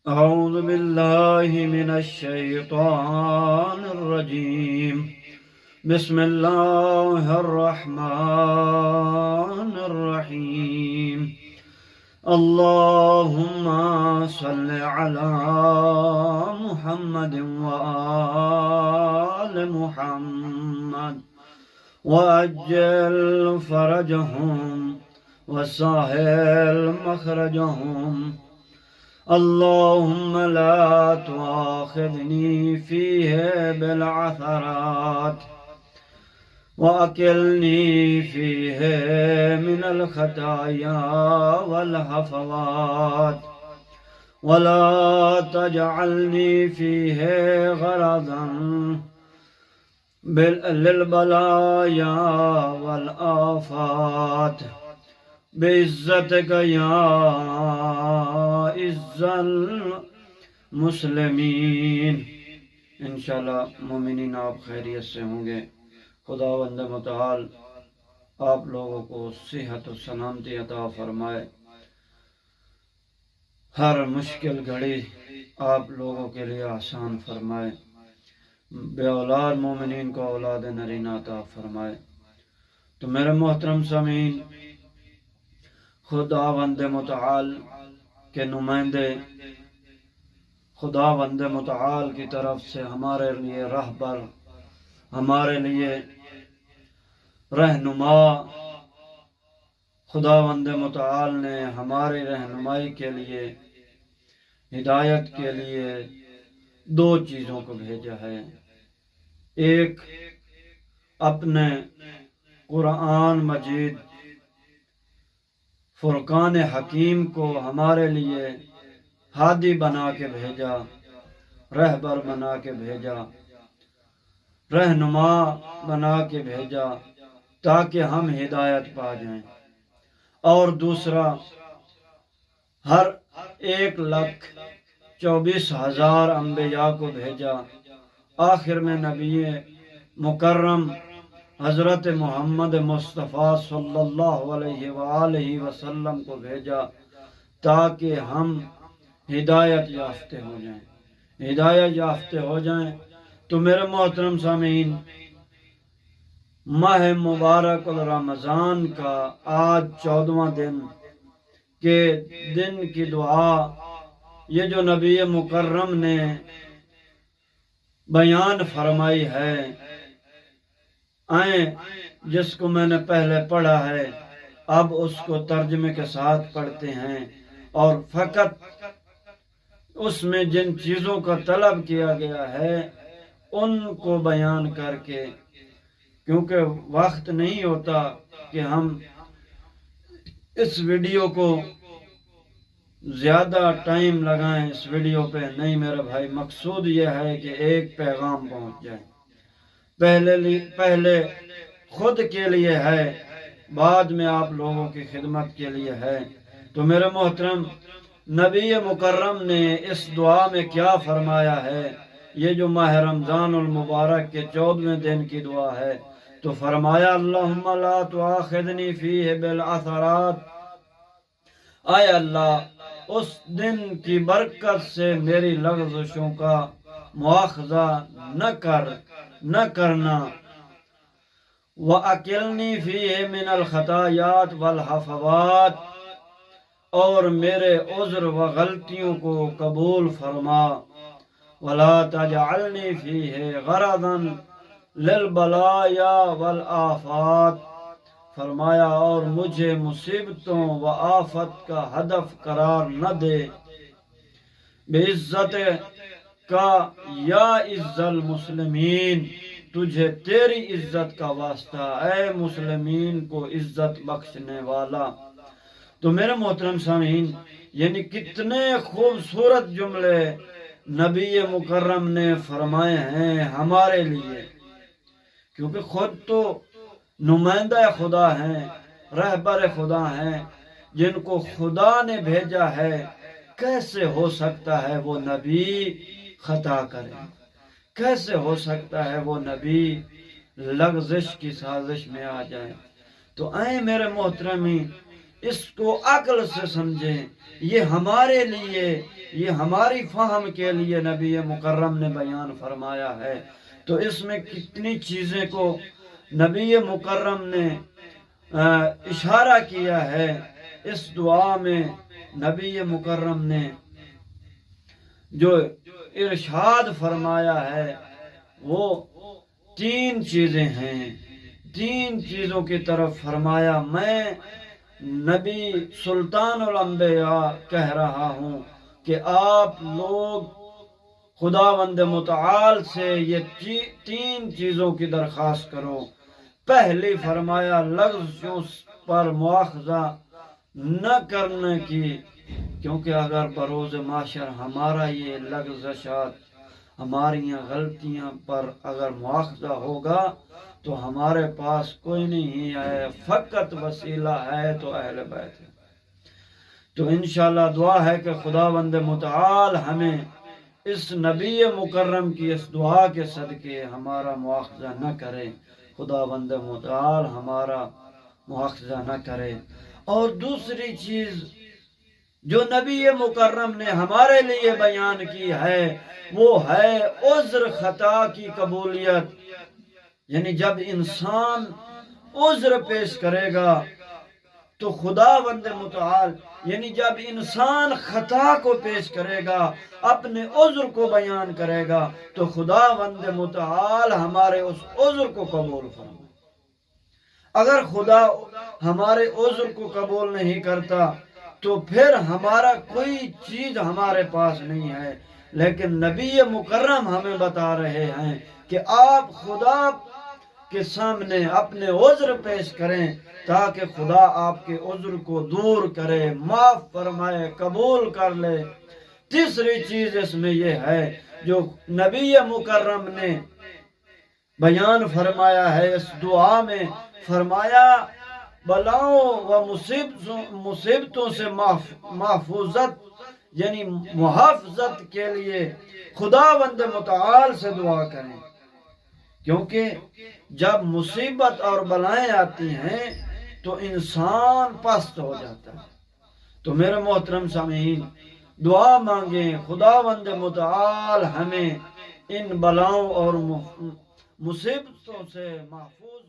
أعوذ بالله من الشيطان الرجيم. بسم الله الرحمن الرحيم. اللهم صل على محمد وآل محمد وأجل فرجهم وسهل مخرجهم. اللهم لا تؤاخذني فيه بالعثرات وأكلني فيه من الخطايا والهفوات، ولا تجعلني فيه غرضا للبلايا والآفات، بعزتك یا عز المسلمین۔ انشاءاللہ مومنین آپ خیریت سے ہوں گے۔ خداوند متعال آپ لوگوں کو صحت و سلامتی عطا فرمائے، ہر مشکل گھڑی آپ لوگوں کے لیے آسان فرمائے، بے اولاد مومنین کو اولاد نرینہ عطا فرمائے۔ تو میرے محترم سامعین، خداوند متعال کے نمائندے، خداوند متعال کی طرف سے ہمارے لیے رہبر، ہمارے لیے رہنما، خداوند متعال نے ہماری رہنمائی کے لیے، ہدایت کے لیے دو چیزوں کو بھیجا ہے۔ ایک اپنے قرآن مجید فرقان حکیم کو ہمارے لیے ہادی بنا کے بھیجا، رہبر بنا کے بھیجا، رہنما بنا کے بھیجا تاکہ ہم ہدایت پا جائیں۔ اور دوسرا، ہر 1,24,000 انبیاء کو بھیجا، آخر میں نبی مکرم حضرت محمد مصطفیٰ صلی اللہ علیہ وآلہ وسلم کو بھیجا تاکہ ہم ہدایت یافتہ ہو جائیں، ہدایت یافتہ ہو جائیں۔ تو میرے محترم سامعین، ماہ مبارک رمضان کا آج 14واں دن کے دن کی دعا، یہ جو نبی مکرم نے بیان فرمائی ہے، جس کو میں نے پہلے پڑھا ہے، اب اس کو ترجمے کے ساتھ پڑھتے ہیں، اور فقط اس میں جن چیزوں کا طلب کیا گیا ہے ان کو بیان کر کے، کیونکہ وقت نہیں ہوتا کہ ہم اس ویڈیو کو زیادہ ٹائم لگائیں اس ویڈیو پہ، نہیں میرے بھائی، مقصود یہ ہے کہ ایک پیغام پہنچ جائے، پہلے خود کے لیے ہے، بعد میں آپ لوگوں کی خدمت کے لیے ہے۔ تو میرے محترم، نبی مکرم نے اس دعا میں کیا فرمایا ہے؟ یہ جو ماہ رمضان المبارک کے 14ویں دن کی دعا ہے، تو فرمایا اللہم لا تؤاخذنی فیہ بالعثرات، اے اللہ اس دن کی برکت سے میری لغزشوں کا مواخذہ نہ کرنا، وَأَكِلْنِي فِيهِ مِنَ الْخَطَايَاتِ وَالْحَفَوَاتِ، اور میرے عذر و غلطیوں کو قبول فرما، وَلَا تَجْعَلْنِي فِيهِ غَرَضًا لِلْبَلَايَا وَالْآفَاتِ، فرمایا اور مجھے مصیبتوں و آفت کا ہدف قرار نہ دے، بعزت کا یا عز المسلمین، تجھے تیری عزت کا واسطہ اے مسلمین کو عزت بخشنے والا۔ تو میرے محترم سامعین، یعنی کتنے خوبصورت جملے نبی مکرم نے فرمائے ہیں ہمارے لیے، کیونکہ خود تو نمائندہ خدا ہیں، رہبر خدا ہیں، جن کو خدا نے بھیجا ہے، کیسے ہو سکتا ہے وہ نبی خطا کرے؟ کیسے ہو سکتا ہے وہ نبی لغزش کی سازش میں آ جائے؟ تو میرے محترمی، اس کو عقل سے سمجھیں. یہ ہمارے لیے، یہ ہماری فہم کے لیے نبی مکرم نے بیان فرمایا ہے. تو اس میں کتنی چیزیں کو نبی مکرم نے اشارہ کیا ہے. اس دعا میں نبی مکرم نے جو ارشاد فرمایا ہے وہ 3 چیزیں ہیں. 3 چیزوں کی طرف فرمایا. میں نبی سلطان الانبیاء کہہ رہا ہوں کہ آپ لوگ خداوند متعال سے یہ 3 چیزوں کی درخواست کرو. پہلی فرمایا لغزشوں پر مواخذہ نہ کرنے کی، کیونکہ اگر بروز معاشر ہمارا یہ لغزشات، ہماری غلطیاں پر اگر مواخذہ ہوگا تو ہمارے پاس کوئی نہیں ہے، فقط وسیلہ ہے تو اہل بیت ہے. تو انشاءاللہ دعا ہے کہ خداوند متعال ہمیں اس نبی مکرم کی اس دعا کے صدقے ہمارا مواخذہ نہ کرے. خداوند متعال ہمارا مواخذہ نہ کرے. اور دوسری چیز جو نبی مکرم نے ہمارے لیے بیان کی ہے وہ ہے عذر خطا کی قبولیت. یعنی جب انسان عذر پیش کرے گا تو خداوند متعال، یعنی جب انسان خطا کو پیش کرے گا، اپنے عذر کو بیان کرے گا، تو خداوند متعال ہمارے اس عذر کو قبول فرمائے. اگر خدا ہمارے عذر کو قبول نہیں کرتا تو پھر ہمارا کوئی چیز ہمارے پاس نہیں ہے. لیکن نبی مکرم ہمیں بتا رہے ہیں کہ آپ خدا کے سامنے اپنے عذر پیش کریں تاکہ خدا آپ کے عذر کو دور کرے، معاف فرمائے، قبول کر لے. تیسری چیز اس میں یہ ہے جو نبی مکرم نے بیان فرمایا ہے اس دعا میں، فرمایا بلاؤں و مصیبتوں سے محفوظت یعنی محافظت کے لیے خداوند متعال سے دعا کریں. کیونکہ جب مصیبت اور بلائیں آتی ہیں تو انسان پست ہو جاتا ہے. تو میرے محترم سامعین، دعا مانگیں خداوند متعال ہمیں ان بلاؤں اور مصیبتوں سے محفوظ